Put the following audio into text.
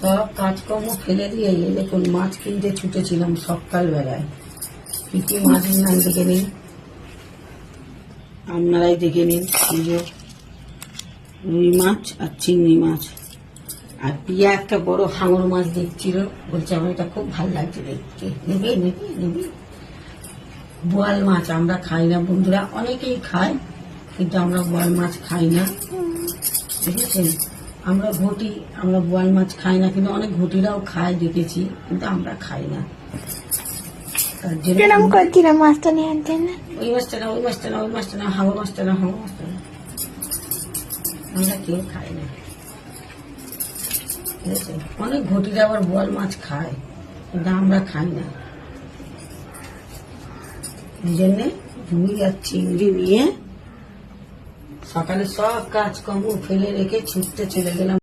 সব কাজকর্ম ফেলে দিয়ে এই দেখুন মাছ কিনতে ছুটেছিলাম সকালবেলায়। কি কি মাছের নাম দেখে নিন, আপনারাই দেখে নিন। এই যে রুই মাছ আর চিংড়ি মাছ, আর পিয়া একটা বড় হাঙর মাছ দেখছিল, বলছে আমার এটা খুব ভালো লাগছে দেখতে, নেবে নেবে নেবে। বোয়াল মাছ আমরা খাই না বন্ধুরা, অনেকেই খায় কিন্তু আমরা বোয়াল মাছ খাই না, বুঝেছেন। আমরা ঘটি, আমরা বোয়াল মাছ খাই না, কিন্তু অনেক ঘটিরাও খায় দেখেছি, কিন্তু আমরা খাই না। তার জন্য মাছটা নিয়ে আনতেন না, ওই মাছটা না, ওই মাছটা না, ওই মাছটা না, হাঙর মাছটা না, হাঙর মাছটা না, আমরা কেউ খাই না, বুঝেছেন। অনেক ঘটিরা আবার বোয়াল মাছ খায়, কিন্তু আমরা খাই না। এই জন্যে রুই আর চিংড়ি নিয়ে সকালে সব কাজকর্ম ফেলে রেখে ছুটতে চলে গেলাম।